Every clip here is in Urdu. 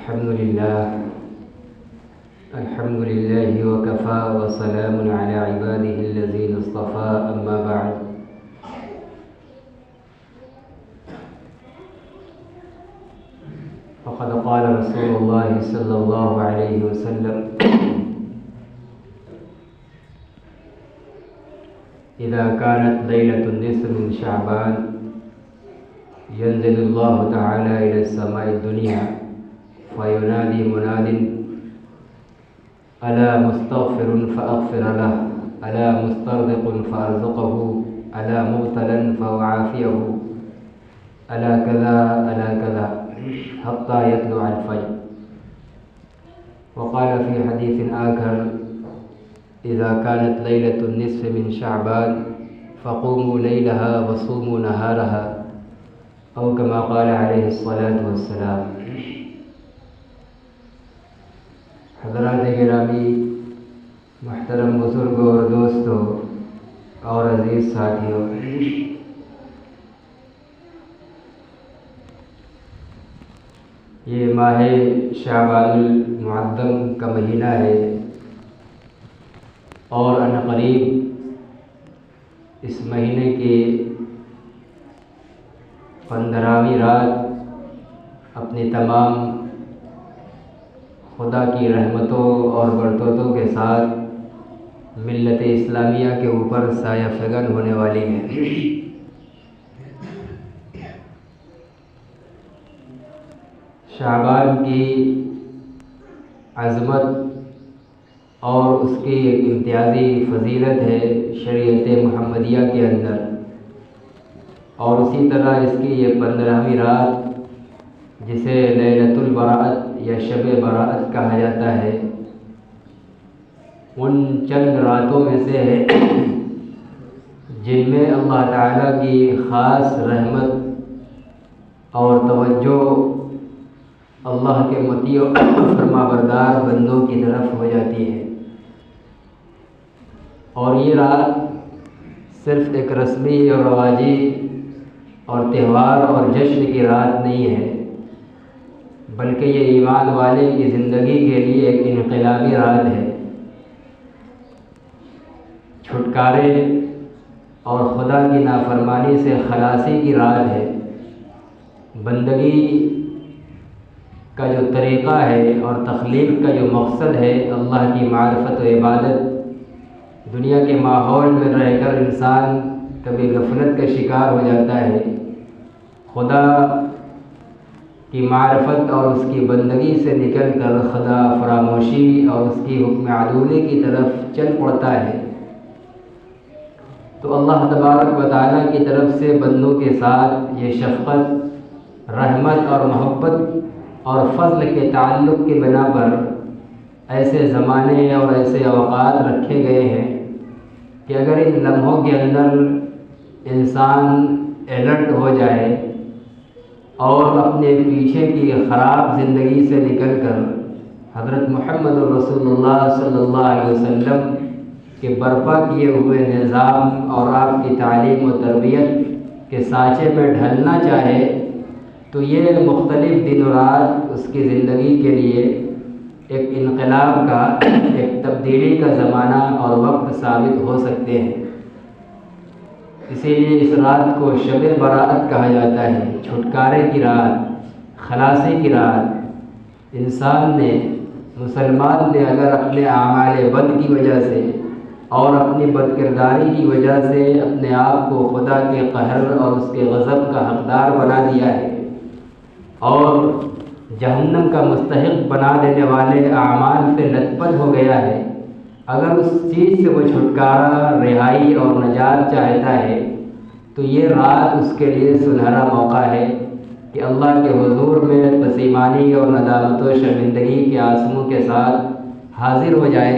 الحمد لله وكفى وسلام على عباده الذين اصطفى أما بعد فقد قال رسول الله صلى الله عليه وسلم إذا كانت ليلة النصف من شعبان ينزل الله تعالى إلى السماء الدنيا فينادي مناد ألا مستغفر فأغفر له ألا مسترزق فأرزقه ألا مبتلا فأعافيه ألا كذا ألا كذا حتى يطلع الفجر. وقال في حديث آخر إذا كانت ليلة النصف من شعبان فقوموا ليلها وصوموا نهارها أو كما قال عليه الصلاة والسلام. حضرات گرامی، محترم بزرگوں اور دوستوں اور عزیز ساتھیوں، یہ ماہ شعبان المعظم کا مہینہ ہے اور عنقریب اس مہینے کی 15ویں رات اپنی تمام خدا کی رحمتوں اور برکتوں کے ساتھ ملت اسلامیہ کے اوپر سایہ فگن ہونے والی ہے۔ شعبان کی عظمت اور اس کی ایک امتیازی فضیلت ہے شریعت محمدیہ کے اندر، اور اسی طرح اس کی یہ 15ویں رات جسے لیلۃ البراءت یا شب براءت کہا جاتا ہے، ان چند راتوں میں سے ہے جن میں اللہ تعالیٰ کی خاص رحمت اور توجہ اللہ کے مطیع و فرما بردار بندوں کی طرف ہو جاتی ہے۔ اور یہ رات صرف ایک رسمی اور رواجی اور تہوار اور جشن کی رات نہیں ہے، بلکہ یہ ایمان والے کی زندگی کے لیے ایک انقلابی رات ہے، چھٹکارے اور خدا کی نافرمانی سے خلاصی کی رات ہے۔ بندگی کا جو طریقہ ہے اور تخلیق کا جو مقصد ہے اللہ کی معرفت و عبادت، دنیا کے ماحول میں رہ کر انسان کبھی غفلت کا شکار ہو جاتا ہے، خدا کی معرفت اور اس کی بندگی سے نکل کر خدا فراموشی اور اس کی حکم عدولی کی طرف چل پڑتا ہے، تو اللہ تبارک و تعالیٰ کی طرف سے بندوں کے ساتھ یہ شفقت، رحمت اور محبت اور فضل کے تعلق کی بنا پر ایسے زمانے اور ایسے اوقات رکھے گئے ہیں کہ اگر ان لمحوں کے اندر انسان الرٹ ہو جائے اور اپنے پیچھے کی خراب زندگی سے نکل کر حضرت محمد رسول اللہ صلی اللہ علیہ وسلم کے برپا کیے ہوئے نظام اور آپ کی تعلیم و تربیت کے سانچے میں ڈھلنا چاہے، تو یہ مختلف دن و رات اس کی زندگی کے لیے ایک انقلاب کا، ایک تبدیلی کا زمانہ اور وقت ثابت ہو سکتے ہیں۔ اسی لیے اس رات کو شب براءت کہا جاتا ہے، چھٹکارے کی رات، خلاصی کی رات۔ انسان نے، مسلمان نے اگر اپنے اعمال بد کی وجہ سے اور اپنی بدکرداری کی وجہ سے اپنے آپ کو خدا کے قہر اور اس کے غضب کا حقدار بنا دیا ہے اور جہنم کا مستحق بنا دینے والے اعمال سے لت پت ہو گیا ہے، اگر اس چیز سے وہ چھٹکارا، رہائی اور نجات چاہتا ہے، تو یہ رات اس کے لیے سنہرا موقع ہے کہ اللہ کے حضور میں پشیمانی اور ندامت و شرمندگی کے آنسوؤں کے ساتھ حاضر ہو جائے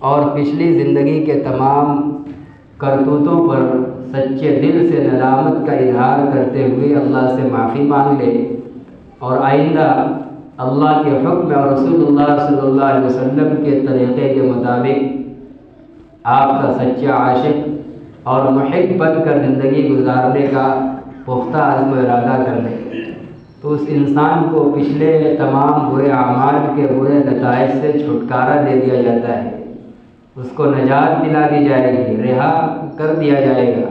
اور پچھلی زندگی کے تمام کرتوتوں پر سچے دل سے ندامت کا اظہار کرتے ہوئے اللہ سے معافی مانگ لے، اور آئندہ اللہ کے حکم اور رسول اللہ صلی اللہ علیہ وسلم کے طریقے کے مطابق آپ کا سچا عاشق اور محب بن کر زندگی گزارنے کا پختہ عزم و ارادہ کر لیں۔ تو تو اس انسان کو پچھلے تمام برے اعمال کے برے نتائج سے چھٹکارا دے دیا جاتا ہے، اس کو نجات دلا دی جائے گی، رہا کر دیا جائے گا،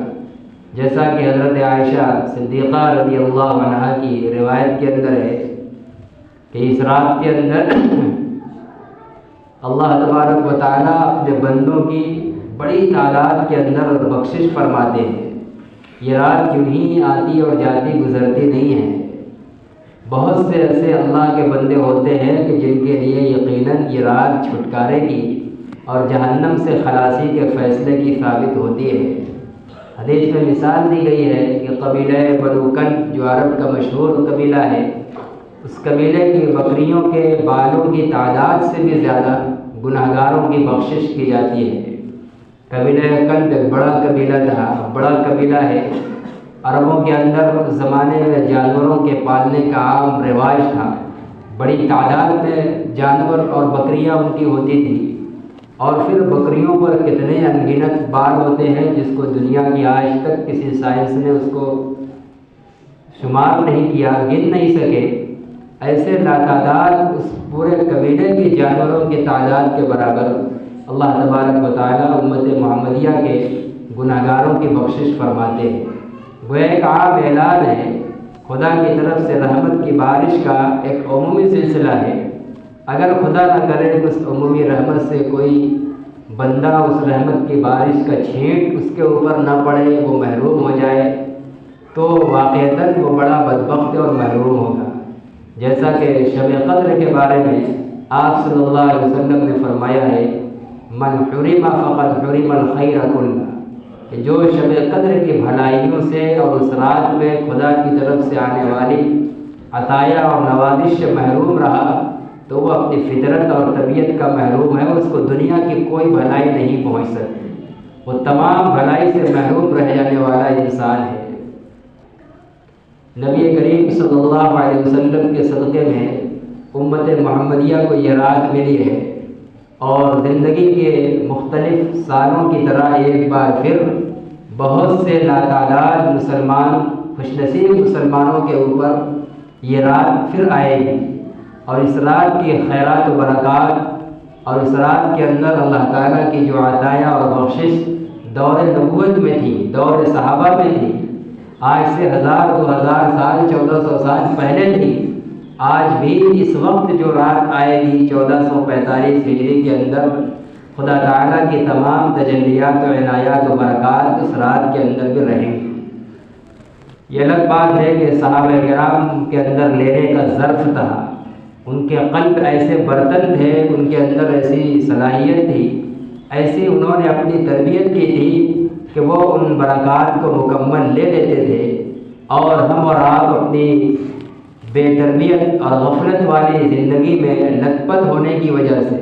جیسا کہ حضرت عائشہ صدیقہ رضی اللہ عنہا کی روایت کے اندر ہے کہ اس رات کے اندر اللہ تبارک و تعالیٰ اپنے بندوں کی بڑی تعداد کے اندر بخشش فرماتے ہیں۔ یہ رات یوں ہی آتی اور جاتی گزرتی نہیں ہے، بہت سے ایسے اللہ کے بندے ہوتے ہیں کہ جن کے لیے یقیناً یہ رات چھٹکارے کی اور جہنم سے خلاصی کے فیصلے کی ثابت ہوتی ہے۔ حدیث میں مثال دی گئی ہے کہ قبیلہ بنو کنز جو عرب کا مشہور قبیلہ ہے، اس قبیلے کی بکریوں کے بالوں کی تعداد سے بھی زیادہ گناہگاروں کی بخشش کی جاتی ہے۔ قبیلہ کنز ایک بڑا قبیلہ تھا، بڑا قبیلہ ہے۔ عربوں کے اندر اس زمانے میں جانوروں کے پالنے کا عام رواج تھا، بڑی تعداد میں جانور اور بکریاں ان کی ہوتی تھیں، اور پھر بکریوں پر کتنے انگنت بال ہوتے ہیں جس کو دنیا کی آج تک کسی سائنس نے اس کو شمار نہیں کیا، گن نہیں سکے۔ ایسے لاتعداد اس پورے قبیلے کی جانوروں کی تعداد کے برابر اللہ تبارک و تعالیٰ امت محمدیہ کے گناہگاروں کی بخشش فرماتے ہیں۔ وہ ایک عام اعلان ہے، خدا کی طرف سے رحمت کی بارش کا ایک عمومی سلسلہ ہے۔ اگر خدا نہ کرے کہ اس عمومی رحمت سے کوئی بندہ اس رحمت کی بارش کا چھینٹ اس کے اوپر نہ پڑے، وہ محروم ہو جائے، تو واقعتاً وہ بڑا بدبخت اور محروم ہوگا۔ جیسا کہ شب قدر کے بارے میں آپ صلی اللہ علیہ وسلم نے فرمایا ہے، من حرم فقد حرم الخیر کلہ، کہ جو شب قدر کی بھلائیوں سے اور اس رات میں خدا کی طرف سے آنے والی عطایا اور نوازش سے محروم رہا تو وہ اپنی فطرت اور طبیعت کا محروم ہے، اس کو دنیا کی کوئی بھلائی نہیں پہنچ سکتی، وہ تمام بھلائی سے محروم رہ جانے والا انسان ہے۔ نبی کریم صلی اللہ علیہ وسلم کے صدقے میں امت محمدیہ کو یہ رات ملی ہے، اور زندگی کے مختلف سالوں کی طرح ایک بار پھر بہت سے لاتعداد مسلمان، خوش نصیب مسلمانوں کے اوپر یہ رات پھر آئے گی، اور اس رات کی خیرات و برکات اور اس رات کے اندر اللہ تعالیٰ کی جو عطایا اور بخشش دور نبوت میں تھی، دور صحابہ میں تھی، آج سے 1000 2000 سال 1400 سال پہلے تھی، آج بھی اس وقت جو رات آئے گی 1445 ہجری کے اندر، خدا تعالیٰ کی تمام تجلیات و عنایات و برکات اس رات کے اندر بھی رہیں گی۔ یہ الگ بات ہے کہ صحابہ کرام کے اندر لینے کا ظرف تھا، ان کے قلب ایسے برتن تھے، ان کے اندر ایسی صلاحیت تھی، ایسی انہوں نے اپنی تربیت کی تھی کہ وہ ان برکات کو مکمل لے لیتے تھے، اور ہم اور آپ اپنی بے تربیت اور غفلت والی زندگی میں لت پت ہونے کی وجہ سے،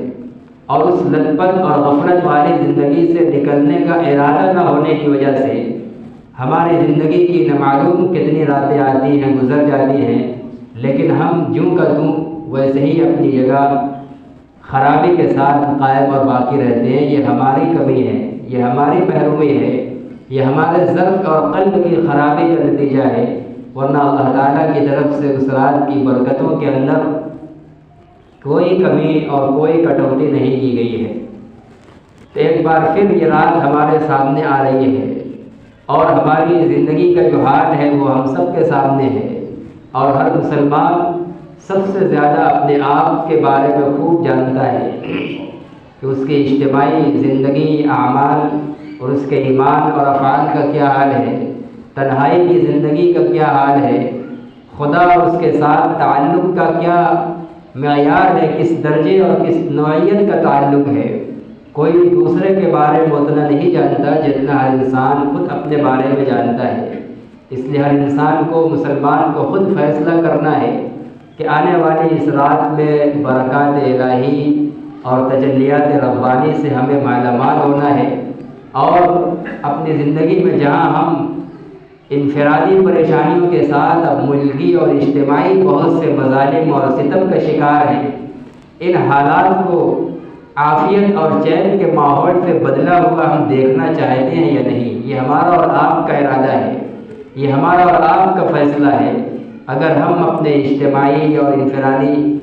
اور اس لت پت اور غفلت والی زندگی سے نکلنے کا ارادہ نہ ہونے کی وجہ سے ہماری زندگی کی نامعلوم کتنی راتیں آتی ہیں، گزر جاتی ہیں، لیکن ہم جوں کا توں ویسے ہی اپنی جگہ خرابی کے ساتھ قائم اور باقی رہتے ہیں۔ یہ ہماری کمی ہے، یہ ہماری محرومی ہے، یہ ہمارے ظرف اور قلب کی خرابی کا نتیجہ ہے، ورنہ اللہ تعالیٰ کی طرف سے اس رات کی برکتوں کے اندر کوئی کمی اور کوئی کٹوتی نہیں کی گئی ہے۔ تو ایک بار پھر یہ رات ہمارے سامنے آ رہی ہے، اور ہماری زندگی کا جو حال ہے وہ ہم سب کے سامنے ہے، اور ہر مسلمان سب سے زیادہ اپنے آپ کے بارے میں خوب جانتا ہے کہ اس کی اجتماعی زندگی، اعمال اور اس کے ایمان اور افعال کا کیا حال ہے، تنہائی کی زندگی کا کیا حال ہے، خدا اور اس کے ساتھ تعلق کا کیا معیار ہے، کس درجے اور کس نوعیت کا تعلق ہے۔ کوئی دوسرے کے بارے میں اتنا نہیں جانتا جتنا ہر انسان خود اپنے بارے میں جانتا ہے۔ اس لیے ہر انسان کو، مسلمان کو خود فیصلہ کرنا ہے کہ آنے والی اس رات میں برکات الہی اور تجلیات ربانی سے ہمیں مالا مال ہونا ہے، اور اپنی زندگی میں جہاں ہم انفرادی پریشانیوں کے ساتھ اب ملکی اور اجتماعی بہت سے مظالم اور ستم کا شکار ہیں، ان حالات کو عافیت اور چین کے ماحول سے بدلا ہوا ہم دیکھنا چاہتے ہیں یا نہیں، یہ ہمارا اور آپ کا ارادہ ہے، یہ ہمارا اور آپ کا فیصلہ ہے اگر ہم اپنے اجتماعی اور انفرادی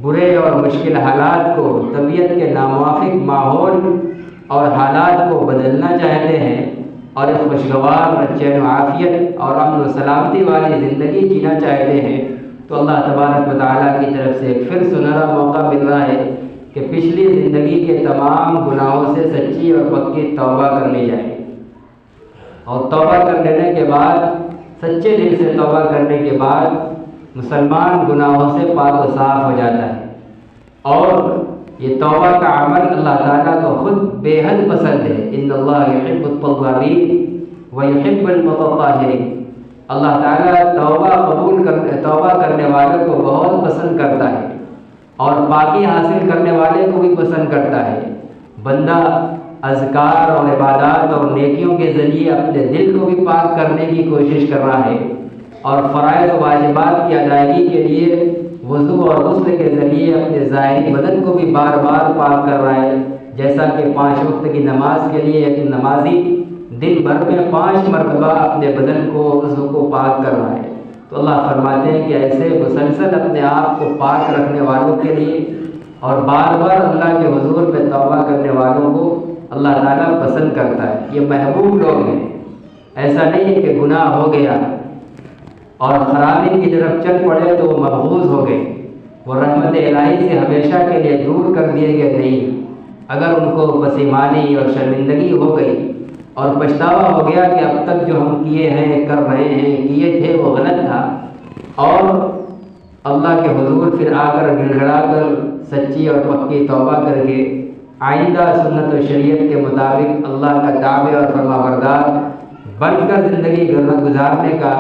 برے اور مشکل حالات کو طبیعت کے ناموافق ماحول اور حالات کو بدلنا چاہتے ہیں اور ایک خوشگوار چین و عافیت اور امن و سلامتی والی زندگی جینا چاہتے ہیں تو اللہ تبارک و تعالیٰ کی طرف سے پھر سنہرا موقع مل رہا ہے کہ پچھلی زندگی کے تمام گناہوں سے سچی اور پکی توبہ کر لی جائے، اور توبہ کر لینے کے بعد، سچے دل سے توبہ کرنے کے بعد مسلمان گناہوں سے پاک و صاف ہو جاتا ہے۔ اور یہ توبہ کا عمل اللہ تعالیٰ کو خود بے حد پسند ہے۔ ان اللہ یحب التوابین ویحب المتطہرین۔ اللہ تعالیٰ توبہ کرنے والوں کو بہت پسند کرتا ہے اور پاکی حاصل کرنے والے کو بھی پسند کرتا ہے۔ بندہ اذکار اور عبادات اور نیکیوں کے ذریعے اپنے دل کو بھی پاک کرنے کی کوشش کر رہا ہے، اور فرائض و واجبات کی ادائیگی کے لیے وضو اور غسل کے ذریعے اپنے ظاہری بدن کو بھی بار بار پاک کر رہا ہے، جیسا کہ 5 وقت کی نماز کے لیے ایک نمازی دن بھر میں 5 مرتبہ اپنے بدن کو وضو کو پاک کر رہا ہے۔ تو اللہ فرماتے ہیں کہ ایسے مسلسل اپنے آپ کو پاک رکھنے والوں کے لیے اور بار بار اللہ کے حضور میں توبہ کرنے والوں کو اللہ تعالیٰ پسند کرتا ہے۔ یہ محبوب لوگ ہیں۔ ایسا نہیں ہے کہ گناہ ہو گیا اور خرابی کی طرف چل پڑے تو وہ مبغوض ہو گئے، وہ رحمت الہی سے ہمیشہ کے لیے دور کر دیے گئے نہیں۔ اگر ان کو پشیمانی اور شرمندگی ہو گئی اور پچھتاوا ہو گیا کہ اب تک جو ہم کیے ہیں، کر رہے ہیں، کیے تھے وہ غلط تھا، اور اللہ کے حضور پھر آ کر گڑ گڑا کر سچی اور پکی توبہ کر کے آئندہ سنت و شریعت کے مطابق اللہ کا تابع اور فرما بردار بن کر زندگی گزارنے کا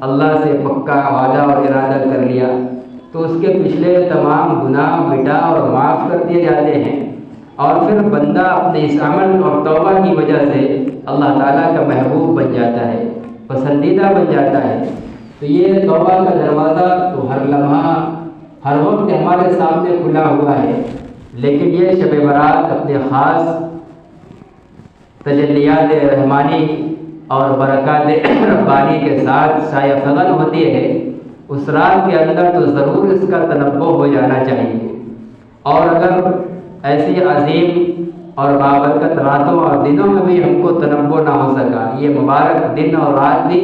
اللہ سے پکا وعدہ اور ارادہ کر لیا، تو اس کے پچھلے تمام گناہ مٹا اور معاف کر دیے جاتے ہیں، اور پھر بندہ اپنے اس عمل اور توبہ کی وجہ سے اللہ تعالیٰ کا محبوب بن جاتا ہے، پسندیدہ بن جاتا ہے۔ تو یہ توبہ کا دروازہ تو ہر لمحہ ہر وقت ہمارے سامنے کھلا ہوا ہے، لیکن یہ شب برات اپنے خاص تجلیات رحمانی اور برکات ربانی کے ساتھ شائع فغن ہوتی ہے۔ اس رات کے اندر تو ضرور اس کا تنبہ ہو جانا چاہیے، اور اگر ایسی عظیم اور بابرکت راتوں اور دنوں میں بھی ہم کو تنبہ نہ ہو سکا، یہ مبارک دن اور رات بھی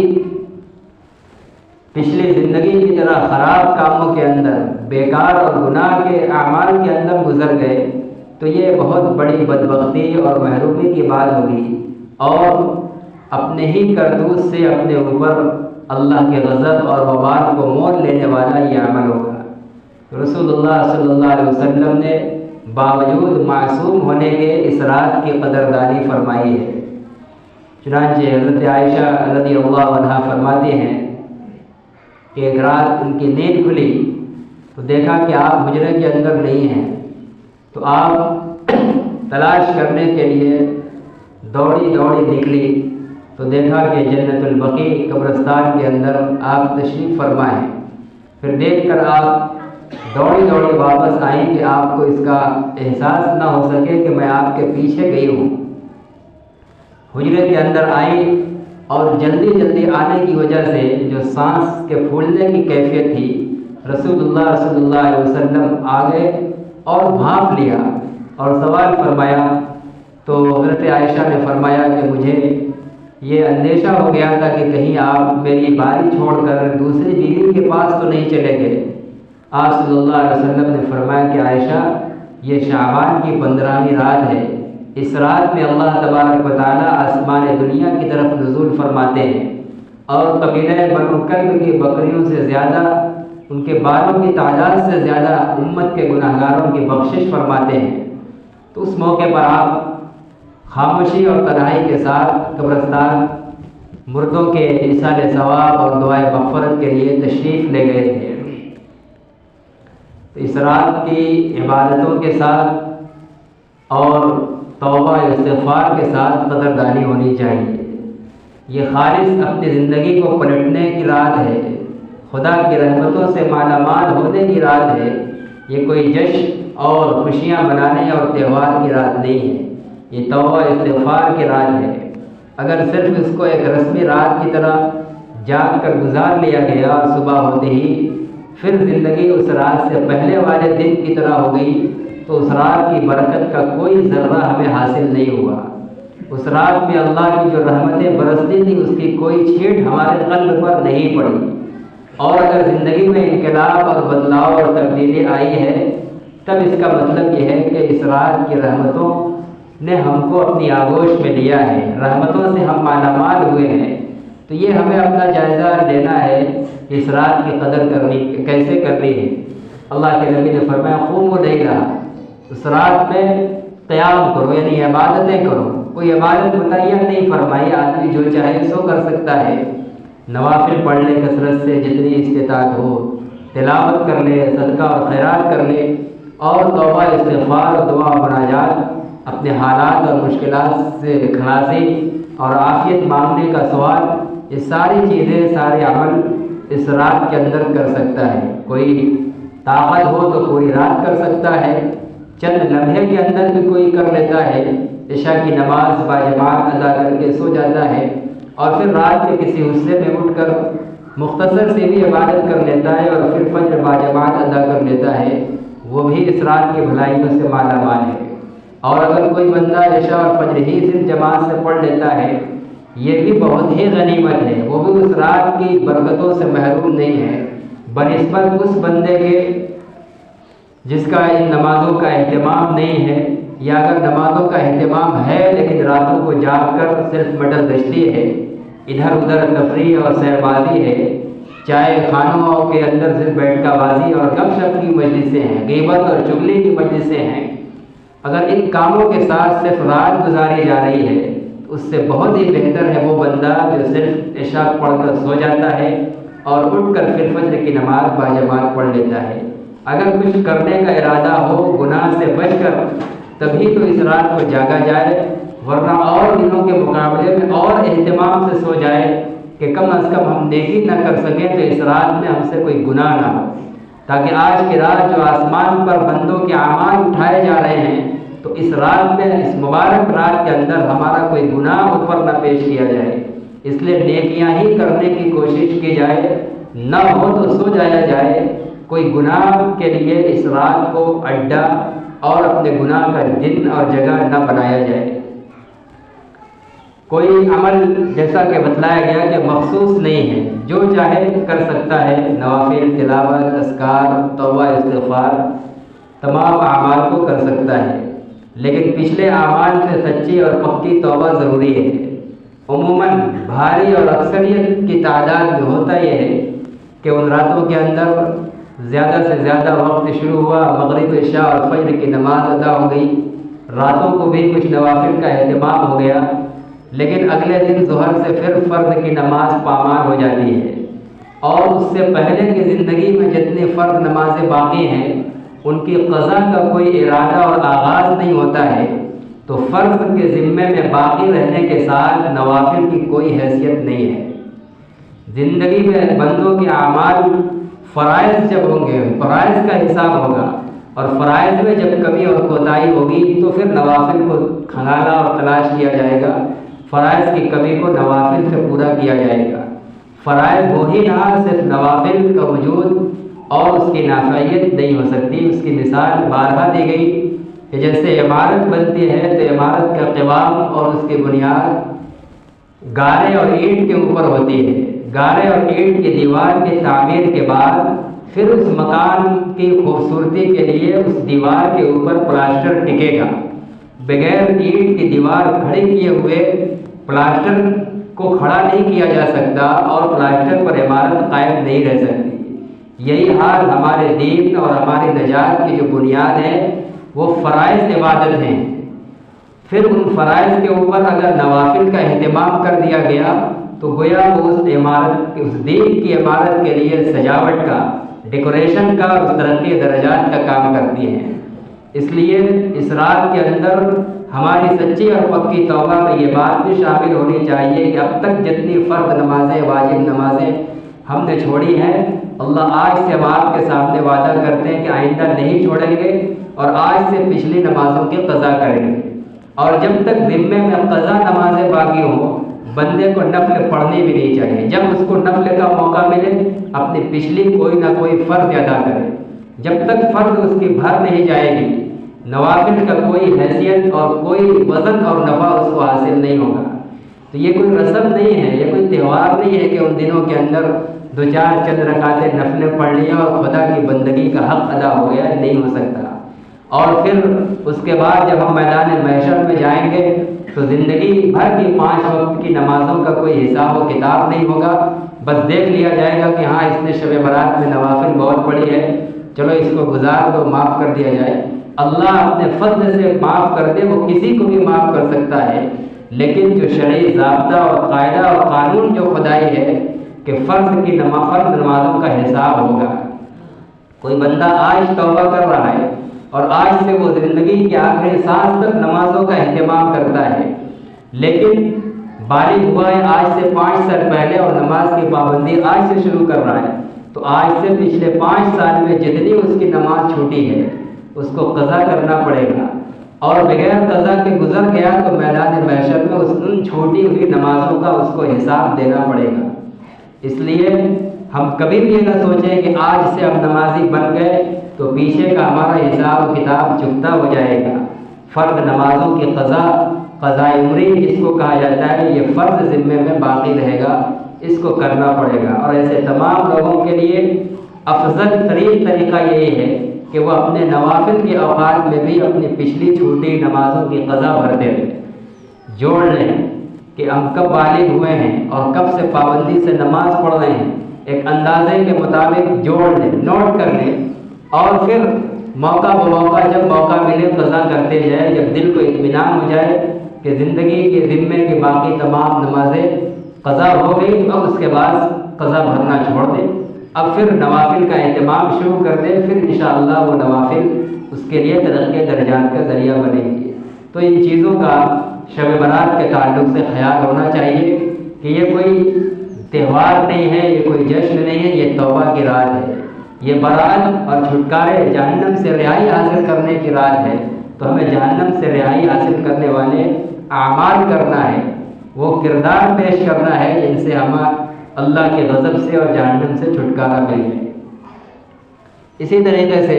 پچھلی زندگی کی طرح خراب کاموں کے اندر، بیکار اور گناہ کے اعمال کے اندر گزر گئے، تو یہ بہت بڑی بدبختی اور محرومی کی بات ہوگی، اور اپنے ہی کردوس سے اپنے اوپر اللہ کے غضب اور وبال کو مول لینے والا یہ عمل ہوگا۔ رسول اللہ صلی اللہ علیہ وسلم نے باوجود معصوم ہونے کے اس رات کی قدردانی فرمائی ہے۔ چنانچہ حضرت عائشہ رضی اللہ عنہا فرماتی ہیں کہ ایک رات ان کی نیند کھلی تو دیکھا کہ آپ حجرے کے اندر نہیں ہیں، تو آپ تلاش کرنے کے لیے دوڑی نکلی تو دیکھا کہ جنت البقیع قبرستان کے اندر آپ تشریف فرما ہیں۔ پھر دیکھ کر آپ دوڑی واپس آئیں کہ آپ کو اس کا احساس نہ ہو سکے کہ میں آپ کے پیچھے گئی ہوں۔ حجرے کے اندر آئیں اور جلدی آنے کی وجہ سے جو سانس کے پھولنے کی کیفیت تھی، رسول اللہ صلی اللہ علیہ وسلم آ گئے اور بھانپ لیا اور سوال فرمایا، تو حضرت عائشہ نے فرمایا کہ مجھے یہ اندیشہ ہو گیا تھا کہ کہیں آپ میری باری چھوڑ کر دوسری بیوی کے پاس تو نہیں چلے گئے۔ آپ صلی اللہ علیہ وسلم نے فرمایا کہ عائشہ، یہ شعبان کی 15ویں رات ہے، اس رات میں اللہ تبارک و تعالیٰ آسمان دنیا کی طرف نزول فرماتے ہیں، اور قبیلہ بنو کلب کی بکریوں سے زیادہ، ان کے بالوں کی تعداد سے زیادہ امت کے گناہگاروں کی بخشش فرماتے ہیں۔ تو اس موقع پر آپ خاموشی اور تنہائی کے ساتھ قبرستان مردوں کے ایصال ثواب اور دعائے مغفرت کے لیے تشریف لے گئے تھے۔ تو اس رات کی عبادتوں کے ساتھ اور توبہ استغفار کے ساتھ قدردانی ہونی چاہیے۔ یہ خالص اپنی زندگی کو پلٹنے کی رات ہے، خدا کی رحمتوں سے مالا مال ہونے کی رات ہے۔ یہ کوئی جشن اور خوشیاں منانے اور تہوار کی رات نہیں ہے، یہ توبہ استغفار کی رات ہے۔ اگر صرف اس کو ایک رسمی رات کی طرح جاگ کر گزار لیا گیا اور صبح ہوتے ہی پھر زندگی اس رات سے پہلے والے دن کی طرح ہو گئی، تو اس رات کی برکت کا کوئی ذرہ ہمیں حاصل نہیں ہوا۔ اس رات میں اللہ کی جو رحمتیں برستی تھیں اس کی کوئی چھیٹ ہمارے قلب پر نہیں پڑی۔ اور اگر زندگی میں انقلاب اور بدلاؤ اور تبدیلی آئی ہے تب اس کا مطلب یہ ہے کہ اس رات کی رحمتوں نے ہم کو اپنی آغوش میں لیا ہے، رحمتوں سے ہم مالا مال ہوئے ہیں۔ تو یہ ہمیں اپنا جائزہ لینا ہے کہ اس رات کی قدر کیسے کرنی ہے۔ اللہ کے نبی نے فرمایا قوموا لیلا، اس رات میں قیام کرو، یعنی عبادتیں کرو۔ کوئی عبادت متعین نہیں فرمائی، آدمی جو چاہے سو کر سکتا ہے، نوافل پڑھ لے کثرت سے جتنی استطاعت ہو، تلاوت کر لے، صدقہ اور خیرات کر لے، اور توبہ استغفار اور دعا و مناجات، اپنے حالات اور مشکلات سے خلاصی اور عافیت مانگنے کا سوال، یہ ساری چیزیں سارے عمل اس رات کے اندر کر سکتا ہے۔ کوئی طاقت ہو تو پوری رات کر سکتا ہے، چند لمحے کے اندر بھی کوئی کر لیتا ہے، عشاء کی نماز باجماعت ادا کر کے سو جاتا ہے، اور پھر رات کے کسی حصے میں اٹھ کر مختصر سے بھی عبادت کر لیتا ہے اور پھر فجر باجماعت ادا کر لیتا ہے، وہ بھی اس رات کی بھلائیوں سے مالا مال ہے۔ اور اگر کوئی بندہ عشاء اور فجر ہی صرف جماعت سے پڑھ لیتا ہے، یہ بھی بہت ہی غنیمت ہے، وہ بھی اس رات کی برکتوں سے محروم نہیں ہے، بنسبت اس بندے کے جس کا ان نمازوں کا اہتمام نہیں ہے، یا اگر نمازوں کا اہتمام ہے لیکن راتوں کو جاگ کر صرف مٹر گشتی ہے، ادھر ادھر تفریح اور سیر بازی ہے، چائے خانوں کے اندر صرف بیٹھکا بازی اور گپ شپ کی مجلسیں ہیں، غیبت اور چغلی کی مجلسیں ہیں، اگر ان کاموں کے ساتھ صرف رات گزاری جا رہی ہے تو اس سے بہت ہی بہتر ہے وہ بندہ جو صرف عشاء پڑھ کر سو جاتا ہے اور اٹھ کر پھر فجر کی نماز باجماعت پڑھ لیتا ہے۔ اگر کچھ کرنے کا ارادہ ہو گناہ سے بچ کر تبھی تو اس رات کو جاگا جائے، ورنہ اور دنوں کے مقابلے میں اور اہتمام سے سو جائے کہ کم از کم ہم نیکی نہ کر سکیں تو اس رات میں ہم سے کوئی گناہ نہ ہو، تاکہ آج کی رات جو آسمان پر بندوں کے اعمال اٹھائے جا رہے ہیں تو اس رات میں، اس مبارک رات کے اندر ہمارا کوئی گناہ اوپر نہ پیش کیا جائے، اس لیے نیکیاں ہی کرنے کی کوشش کی جائے، نہ ہو تو سو جایا جائے، کوئی گناہ کے لیے اس رات کو اڈا اور اپنے گناہ کا دن اور جگہ نہ بنایا جائے۔ کوئی عمل جیسا کہ بتلایا گیا کہ مخصوص نہیں ہے، جو چاہے کر سکتا ہے، نوافل، تلاوت، اذکار، توبہ استغفار، تمام اعمال کو کر سکتا ہے، لیکن پچھلے اعمال سے سچی اور پکی توبہ ضروری ہے۔ عموماً بھاری اور اکثریت کی تعداد میں ہوتا یہ ہے کہ ان راتوں کے اندر زیادہ سے زیادہ وقت شروع ہوا، مغرب عشاء اور فجر کی نماز ادا ہو گئی، راتوں کو بھی کچھ نوافل کا اہتمام ہو گیا، لیکن اگلے دن ظہر سے پھر فرض کی نماز پامال ہو جاتی ہے، اور اس سے پہلے کی زندگی میں جتنی فرض نمازیں باقی ہیں ان کی قضا کا کوئی ارادہ اور آغاز نہیں ہوتا ہے، تو فرض کے ذمے میں باقی رہنے کے ساتھ نوافل کی کوئی حیثیت نہیں ہے۔ زندگی میں بندوں کے اعمال فرائض جب ہوں گے، فرائض کا حساب ہوگا، اور فرائض میں جب کمی اور کوتاہی ہوگی تو پھر نوافل کو کھنگالا اور تلاش کیا جائے گا، فرائض کی کمی کو نوافل سے پورا کیا جائے گا۔ فرائض ہو ہی نہ، صرف نوافل کا وجود اور اس کی نافعیت نہیں ہو سکتی۔ اس کی مثال بارہا دی گئی کہ جیسے عمارت بنتی ہے تو عمارت کا قوام اور اس کی بنیاد گارے اور اینٹ کے اوپر ہوتی ہے، گارے اور اینٹ کی دیوار کی تعمیر کے بعد پھر اس مکان کی خوبصورتی کے لیے اس دیوار کے اوپر پلاسٹر ٹکے گا، بغیر اینٹ کی دیوار کھڑی کیے ہوئے پلاسٹر کو کھڑا نہیں کیا جا سکتا اور پلاسٹر پر عمارت قائم نہیں رہ سکتی۔ یہی حال ہمارے دین اور ہماری نجات کی جو بنیاد ہے وہ فرائض عبادت ہیں، پھر ان فرائض کے اوپر اگر نوافل کا اہتمام کر دیا گیا تو گویا وہ اس عمارت، اس دین کی عمارت کے لیے سجاوٹ کا، ڈیکوریشن کا اور ترقی درجات کا کام کرتی ہیں۔ اس لیے اس رات کے اندر ہماری سچی اور پکی توبہ میں یہ بات بھی شامل ہونی چاہیے کہ اب تک جتنی فرض نمازیں، واجب نمازیں ہم نے چھوڑی ہیں، اللہ آج سے ہم آپ کے سامنے وعدہ کرتے ہیں کہ آئندہ نہیں چھوڑیں گے اور آج سے پچھلی نمازوں کی قضا کریں گے، اور جب تک ذمے میں قضا نمازیں باقی ہوں، بندے کو نفل پڑھنی بھی نہیں چاہیے۔ جب اس کو نفل کا موقع ملے اپنی پچھلی کوئی نہ کوئی فرض ادا کرے۔ جب تک فرض اس کی بھر نہیں جائے گی نوافل کا کوئی حیثیت اور کوئی وزن اور نفع اس کو حاصل نہیں ہوگا۔ تو یہ کوئی رسم نہیں ہے، یہ کوئی تہوار نہیں ہے کہ ان دنوں کے اندر دو چار چند رکعتیں نفلیں پڑھ لیا اور خدا کی بندگی کا حق ادا ہو گیا، نہیں ہو سکتا۔ اور پھر اس کے بعد جب ہم میدان محشر میں جائیں گے تو زندگی بھر کی 5 وقت کی نمازوں کا کوئی حساب و کتاب نہیں ہوگا، بس دیکھ لیا جائے گا کہ ہاں اس نے شب برات میں نوافل بہت پڑھی ہے، چلو اس کو گزار دو، معاف کر دیا جائے۔ اللہ اپنے فضل سے معاف کر دے، وہ کسی کو بھی معاف کر سکتا ہے، لیکن جو شرعی ضابطہ اور قاعدہ اور قانون جو خدائی ہے کہ فرض نمازوں کا حساب ہوگا۔ کوئی بندہ آج توبہ کر رہا ہے اور آج سے وہ زندگی کی آخری سانس تک نمازوں کا اہتمام کرتا ہے، لیکن بالغ ہوا ہے آج سے 5 سال پہلے اور نماز کی پابندی آج سے شروع کر رہا ہے، تو آج سے پچھلے 5 سال میں جتنی اس کی نماز چھوٹی ہے اس کو قضا کرنا پڑے گا، اور بغیر قضا کے گزر گیا تو میدان محشر میں ان چھوٹی ہوئی نمازوں کا اس کو حساب دینا پڑے گا۔ اس لیے ہم کبھی بھی یہ نہ سوچیں کہ آج سے ہم نمازی بن گئے تو پیچھے کا ہمارا حساب و کتاب چکتا ہو جائے گا۔ فرض نمازوں کی قضاء عمری جس کو کہا جاتا ہے، یہ فرض ذمے میں باقی رہے گا، اس کو کرنا پڑے گا۔ اور ایسے تمام لوگوں کے لیے افضل ترین طریقہ یہی ہے کہ وہ اپنے نوافل کے اوقات میں بھی اپنی پچھلی چھوٹی نمازوں کی قضا بھرتے رہیں، جوڑ لیں کہ ہم کب بالغ ہوئے ہیں اور کب سے پابندی سے نماز پڑھ رہے ہیں، ایک اندازے کے مطابق جوڑ لیں، نوٹ کر لیں، اور پھر موقع بموقع جب موقع ملے قضا کرتے جائیں۔ جب دل کو اطمینان ہو جائے کہ زندگی کے ذمے کی باقی تمام نمازیں قضا ہو گئی تو اب اس کے بعد قضا بھرنا چھوڑ دیں، اب پھر نوافل کا اہتمام شروع کر دیں، پھر انشاءاللہ وہ نوافل اس کے لیے ترقی درجات کا ذریعہ بنیں گی۔ تو ان چیزوں کا شب برات کے تعلق سے خیال ہونا چاہیے کہ یہ کوئی تہوار نہیں ہے، یہ کوئی جشن نہیں ہے، یہ توبہ کی رات ہے، یہ برات اور چھٹکارے جہنم سے رہائی حاصل کرنے کی رات ہے۔ تو ہمیں جہنم سے رہائی حاصل کرنے والے اعمال کرنا ہے، وہ کردار پیش کرنا ہے جن سے ہم اللہ کے غضب سے اور جہنم سے چھٹکارا مل جائے۔ اسی طریقے سے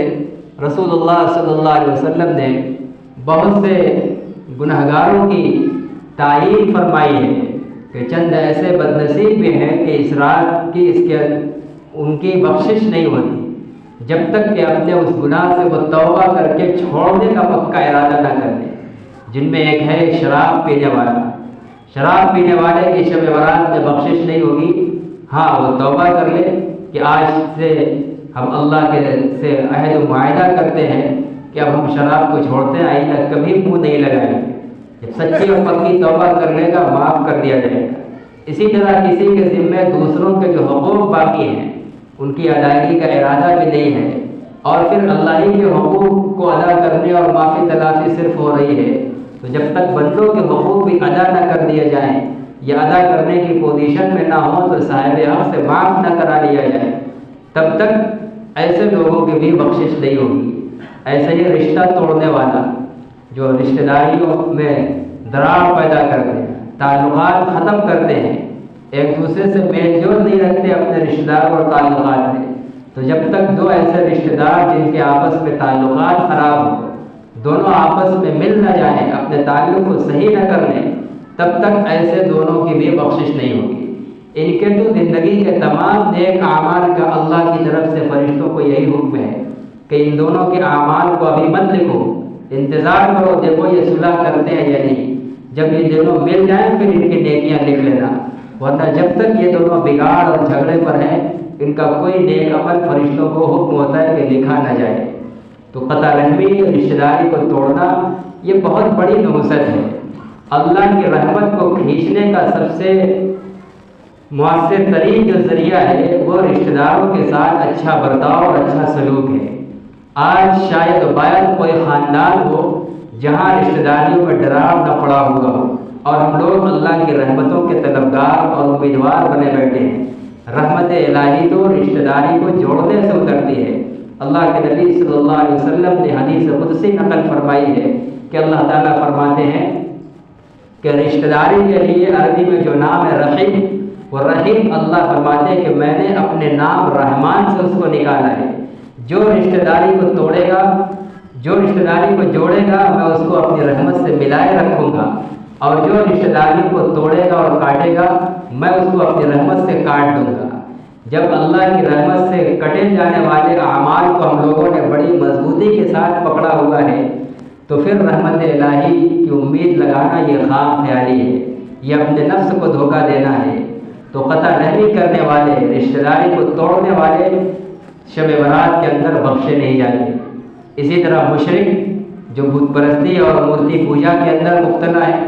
رسول اللہ صلی اللہ علیہ وسلم نے بہت سے گنہگاروں کی تعین فرمائی ہے کہ چند ایسے بدنصیب بھی ہیں کہ اس رات کی ان کی بخشش نہیں ہوتی جب تک کہ اپنے اس گناہ سے وہ توبہ کر کے چھوڑنے کا پکا ارادہ نہ کر لیں، جن میں ایک ہے شراب پینے والا۔ شراب پینے والے کی شب برات میں بخشش نہیں ہوگی، ہاں وہ توبہ کر لے کہ آج سے ہم اللہ کے سے عہد و معاہدہ کرتے ہیں کہ اب ہم شراب کو چھوڑتے ہیں، آئندہ کبھی منہ نہیں لگائیں گے۔ جب سچی اور پکی توبہ کر لے گا معاف کر دیا جائے گا۔ اسی طرح کسی کے ذمے دوسروں کے جو حقوق باقی ہیں ان کی ادائیگی کا ارادہ بھی نہیں ہے، اور پھر اللہ ہی کے حقوق کو ادا کرنے اور معافی تلافی صرف ہو رہی ہے، تو جب تک بندوں کے حقوق بھی ادا نہ کر دیے جائیں یا ادا کرنے کی پوزیشن میں نہ ہوں تو صاحب حق سے معاف نہ کرا لیا جائے، تب تک ایسے لوگوں کی بھی بخشش نہیں ہوگی۔ ایسے ہی رشتہ توڑنے والا جو رشتہ داریوں میں دراڑ پیدا کرتے ہیں، تعلقات ختم کرتے ہیں، ایک دوسرے سے میل جول نہیں رکھتے اپنے رشتہ دار اور تعلقات میں، تو جب تک دو ایسے رشتہ دار جن کے آپس میں تعلقات خراب ہو، دونوں آپس میں مل نہ جائیں، اپنے تعلق کو صحیح نہ کر لیں، تب تک ایسے دونوں کی بھی بخشش نہیں ہوگی۔ ان کے تو زندگی کے تمام نیک اعمال کا اللہ کی طرف سے فرشتوں کو یہی حکم ہے کہ ان دونوں کے اعمال کو ابھی مت لکھو، انتظار کرو دیکھو یہ صلح کرتے ہیں یا نہیں، جب یہ دونوں مل جائیں پھر ان کی نیکیاں لکھ لینا، ورنہ جب تک یہ دونوں بگاڑ اور جھگڑے پر ہیں ان کا کوئی نیک عمل فرشتوں کو حکم ہوتا ہے کہ لکھا نہ جائے۔ تو قطع رحمی رشتہ داری کو توڑنا یہ بہت بڑی نحوست ہے۔ اللہ کی رحمت کو کھینچنے کا سب سے مؤثر ترین جو ذریعہ ہے وہ رشتہ داروں کے ساتھ اچھا برتاؤ اور اچھا سلوک ہے۔ آج شاید باید کوئی خاندان ہو جہاں رشتہ داریوں میں ڈراو نہ پڑا ہوا ہو، اور ہم لوگ اللہ کی رحمتوں کے طلبگار اور امیدوار بنے بیٹھے ہیں۔ رحمت الہی تو رشتہ داری کو جوڑنے سے اترتی ہے۔ اللہ کے نبی صلی اللہ علیہ وسلم نے حدیث قدسی نقل فرمائی ہے کہ اللہ تعالیٰ فرماتے ہیں کہ رشتہ داری کے لیے عربی میں جو نام ہے رحیم، وہ رحیم اللہ فرماتے ہیں کہ میں نے اپنے نام رحمان سے اس کو نکالا ہے۔ جو رشتہ داری کو توڑے گا، جو رشتہ داری کو جوڑے گا، میں اس کو اپنی رحمت سے ملائے رکھوں گا، اور جو رشتہ داری کو توڑے گا اور کاٹے گا، میں اس کو اپنی رحمت سے کاٹ دوں گا۔ جب اللہ کی رحمت سے کٹے جانے والے اعمال کو ہم لوگوں نے بڑی مضبوطی کے ساتھ پکڑا ہوا ہے، تو پھر رحمت الہی کی امید لگانا یہ خام خیالی ہے، یہ اپنے نفس کو دھوکہ دینا ہے۔ تو قطع رحمی کرنے والے، رشتہ داری کو توڑنے والے شب برات کے اندر بخشے نہیں جاتے۔ اسی طرح مشرک جو بت پرستی اور مورتی پوجا کے اندر مبتلا ہے،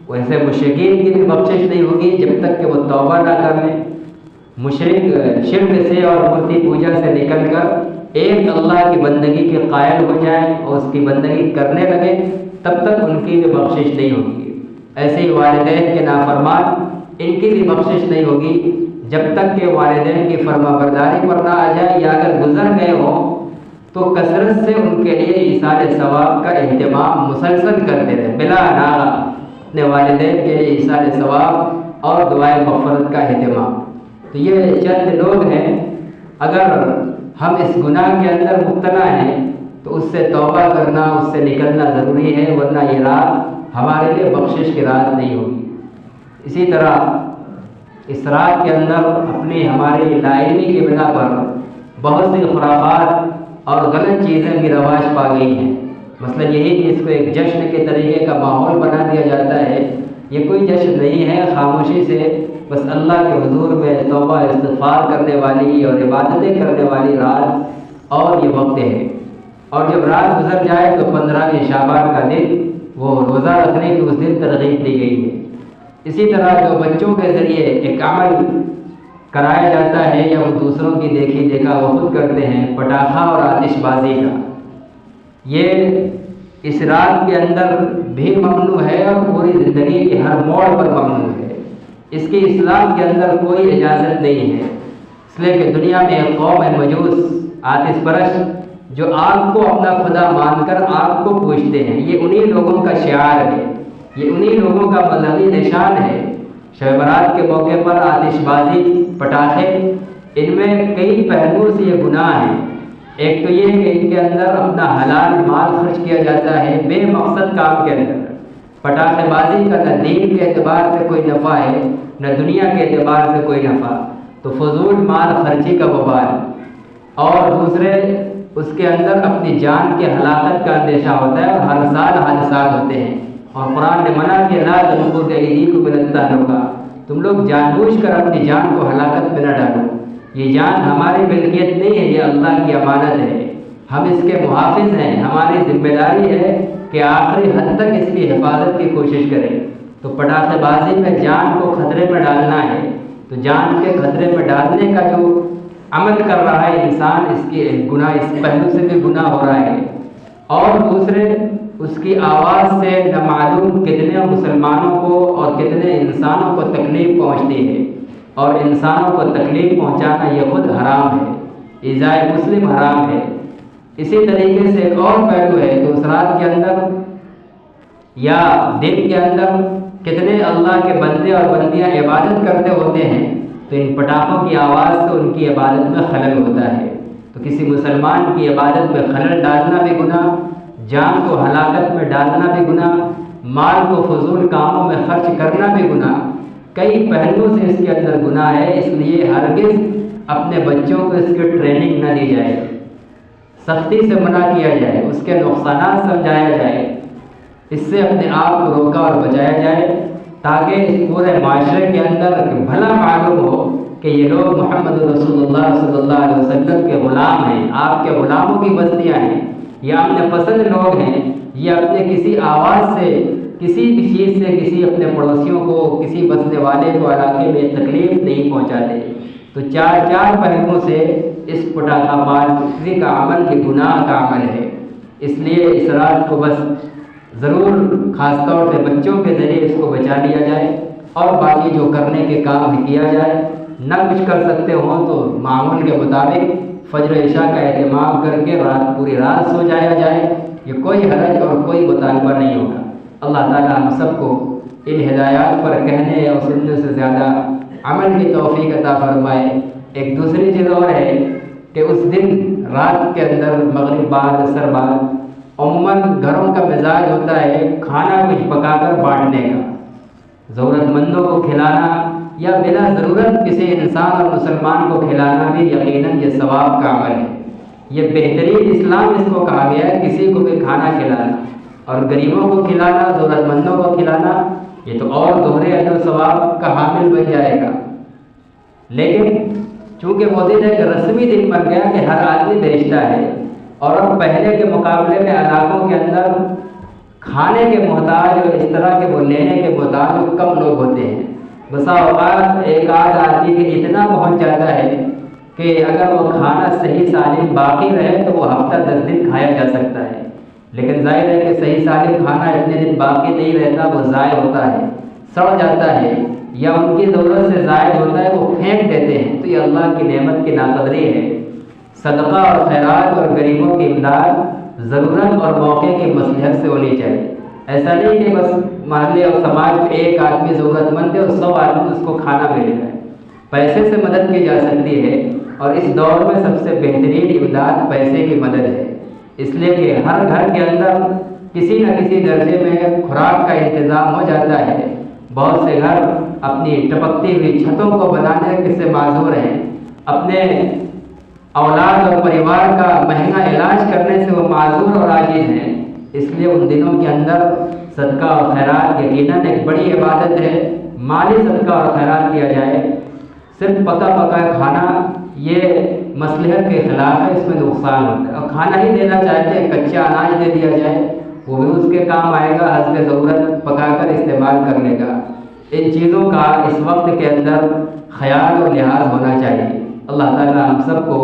ویسے مشرکین کی بھی بخشش نہیں ہوگی جب تک کہ وہ توبہ نہ کر لیں۔ مشرک شرک سے اور مورتی پوجا سے نکل کر ایک اللہ کی بندگی کے قائل ہو جائیں اور اس کی بندگی کرنے لگے، تب تک ان کی بھی بخشش نہیں ہوگی۔ ایسے ہی والدین کے نافرمان، ان کی بھی بخشش نہیں ہوگی جب تک کہ والدین کی فرما برداری پر نہ آ جائے، یا اگر گزر گئے ہوں تو کثرت سے ان کے لیے ایصال ثواب کا اہتمام مسلسل کرتے رہے، بلا ناغہ اپنے والدین کے لیے ایصال ثواب اور دعائے مغفرت کا اہتمام۔ تو یہ چند لوگ ہیں، اگر ہم اس گناہ کے اندر مبتلا ہیں تو اس سے توبہ کرنا، اس سے نکلنا ضروری ہے، ورنہ یہ رات ہمارے لیے بخشش کی رات نہیں ہوگی۔ اسی طرح اس رات کے اندر اپنی ہماری لا علمی کی بنا پر بہت سی خرافات اور غلط چیزیں بھی رواج پا گئی ہیں۔ مثلا یہی کہ اس کو ایک جشن کے طریقے کا ماحول بنا دیا جاتا ہے۔ یہ کوئی جشن نہیں ہے، خاموشی سے بس اللہ کے حضور میں توبہ استغفار کرنے والی اور عبادتیں کرنے والی رات اور یہ وقت ہے۔ اور جب رات گزر جائے تو 15ویں شعبان کا دن، وہ روزہ رکھنے کی اس دن ترغیب دی گئی ہے۔ اسی طرح جو بچوں کے ذریعے ایک عمل کرایا جاتا ہے یا وہ دوسروں کی دیکھی دیکھا وہ خود کرتے ہیں، پٹاخہ اور آتش بازی کا، یہ اس رات کے اندر بھی ممنوع ہے اور پوری زندگی کے ہر موڑ پر ممنوع ہے۔ اس کی اسلام کے اندر کوئی اجازت نہیں ہے، اس لیے کہ دنیا میں ایک قوم ہے مجوس، آتش پرست، جو آگ کو اپنا خدا مان کر آگ کو پوجتے ہیں۔ یہ انہی لوگوں کا شعار ہے، یہ انہی لوگوں کا مذہبی نشان ہے۔ شب برات کے موقع پر آتش بازی، پٹاخے، ان میں کئی پہلوؤں سے یہ گناہ ہیں۔ ایک تو یہ کہ ان کے اندر اپنا حلال مال خرچ کیا جاتا ہے بے مقصد کام کے اندر۔ پٹاخے بازی کا نہ دین کے اعتبار سے کوئی نفع ہے، نہ دنیا کے اعتبار سے کوئی نفع، تو فضول مال خرچی کا وبال۔ اور دوسرے، اس کے اندر اپنی جان کے ہلاکت کا اندیشہ ہوتا ہے، اور ہر سال حادثات ہوتے ہیں، اور قرآن نے منع کیا لا تلقوا بأیدیکم الی التہلکہ، تم لوگ جان بوجھ کر اپنی جان کو ہلاکت میں نہ ڈالو۔ یہ جان ہماری ملکیت نہیں ہے، یہ اللہ کی امانت ہے، ہم اس کے محافظ ہیں، ہماری ذمہ داری ہے کہ آخری حد تک اس کی حفاظت کی کوشش کریں۔ تو پٹاخے بازی میں جان کو خطرے میں ڈالنا ہے، تو جان کے خطرے میں ڈالنے کا جو عمل کر رہا ہے انسان، اس کے گناہ، اس پہلو سے بھی گناہ ہو رہا ہے۔ اور دوسرے، اس کی آواز سے نہ معلوم کتنے مسلمانوں کو اور کتنے انسانوں کو تکلیف پہنچتی ہے، اور انسانوں کو تکلیف پہنچانا یہ خود حرام ہے، ایذائے مسلم حرام ہے۔ اسی طریقے سے ایک اور پہلو ہے کہ اس رات کے اندر یا دن کے اندر کتنے اللہ کے بندے اور بندیاں عبادت کرتے ہوتے ہیں، تو ان پٹاخوں کی آواز سے ان کی عبادت میں خلل ہوتا ہے۔ تو کسی مسلمان کی عبادت میں خلل ڈالنا بھی گناہ، جان کو ہلاکت میں ڈالنا بھی گناہ، مال کو فضول کاموں میں خرچ کرنا بھی گناہ، کئی پہلوؤں سے اس کے اندر گناہ ہے۔ اس لیے ہرگز اپنے بچوں کو اس کی ٹریننگ نہ دی جائے، سختی سے منع کیا جائے، اس کے نقصانات سمجھایا جائے، اس سے اپنے آپ کو روکا اور بچایا جائے، تاکہ اس پورے معاشرے کے اندر بھلا معلوم ہو کہ یہ لوگ محمد رسول اللہ صلی اللہ علیہ وسلم کے غلام ہیں، آپ کے غلاموں کی بستیاں ہیں، یہ اپنے پسند لوگ ہیں، یہ اپنے کسی آواز سے، کسی بھی چیز سے کسی اپنے پڑوسیوں کو، کسی بسنے والے کو علاقے میں تکلیف نہیں پہنچاتے۔ تو چار پہلوؤں سے اس پٹاخہ بازی کا عمل یہ گناہ کا عمل ہے۔ اس لیے اس رات کو بس ضرور خاص طور سے بچوں کے ذریعے اس کو بچا لیا جائے، اور باقی جو کرنے کے کام بھی کیا جائے۔ نہ کچھ کر سکتے ہوں تو معمول کے مطابق فجر عشاء کا اہتمام کر کے پوری رات سو جایا جائے، یہ کوئی حرج اور کوئی مطالبہ نہیں ہوگا۔ اللہ تعالی ہم سب کو ان ہدایات پر کہنے اور سننے سے زیادہ عمل کی توفیق عطا فرمائے۔ ایک دوسری چیز اور ہے کہ اس دن رات کے اندر مغرب بعد عصر بعد عموماً گھروں کا مزاج ہوتا ہے کھانا کچھ پکا کر بانٹنے کا، ضرورت مندوں کو کھلانا یا بلا ضرورت کسی انسان اور مسلمان کو کھلانا بھی یقیناً یہ ثواب کا عمل ہے۔ یہ بہترین اسلام اس کو کہا گیا ہے، کسی کو بھی کھانا کھلانا اور غریبوں کو کھلانا، ضرورت مندوں کو کھلانا، یہ تو اور دوہرے اجر و ثواب کا حامل بن جائے گا۔ لیکن چونکہ وہ دن ایک رسمی دن بن گیا کہ ہر آدمی بیچتا ہے، اور اب پہلے کے مقابلے میں علاقوں کے اندر کھانے کے محتاج اور اس طرح کے وہ لینے کے محتاج کم لوگ ہوتے ہیں۔ بسا اوقات ایک آدھ آدمی کے اتنا پہنچ جاتا ہے کہ اگر وہ کھانا صحیح سالم باقی رہے تو وہ ہفتہ 10 دن کھایا جا سکتا ہے، لیکن ظاہر ہے کہ صحیح سالم کھانا اتنے دن باقی نہیں رہتا، وہ ضائع ہوتا ہے، سڑ جاتا ہے، یا ان کی ضرورت سے زائد ہوتا ہے، وہ پھینک دیتے ہیں۔ تو یہ اللہ کی نعمت کی ناقدری ہے۔ صدقہ اور خیرات اور غریبوں کی امداد ضرورت اور موقع کی مصلحت سے ہونی چاہیے۔ ایسا نہیں کہ بس محلے اور سماج میں ایک آدمی ضرورت مند ہے اور 100 آدمی اس کو کھانا مل رہا ہے۔ پیسے سے مدد کی جا سکتی ہے، اور اس دور میں سب سے بہترین امداد پیسے کی مدد ہے، اس لیے کہ ہر گھر کے اندر کسی نہ کسی درجے میں خوراک کا انتظام ہو جاتا ہے۔ بہت سے گھر اپنی ٹپکتی ہوئی چھتوں کو بنانے سے معذور ہیں، اپنے اولاد اور پریوار کا مہنگا علاج کرنے سے وہ معذور اور عاجز ہیں۔ اس لیے ان دنوں کے اندر صدقہ اور خیرات یقیناً ایک بڑی عبادت ہے۔ مالی صدقہ اور خیرات کیا جائے، صرف پکا پکا کھانا یہ مصلحت کے خلاف ہے، اس میں نقصان ہوتا ہے، اور کھانا ہی دینا چاہتے ہیں کچا اناج دے دیا جائے، وہ بھی اس کے کام آئے گا، حسب ضرورت پکا کر استعمال کر لے گا۔ ان چیزوں کا اس وقت کے اندر خیال اور لحاظ ہونا چاہیے۔ اللہ تعالیٰ ہم سب کو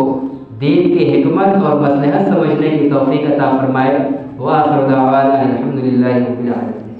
دین کی حکمت اور مصلحت سمجھنے کی توفیق عطا فرمائے۔ وآخر دعوانا الحمدللہ رب العالمین۔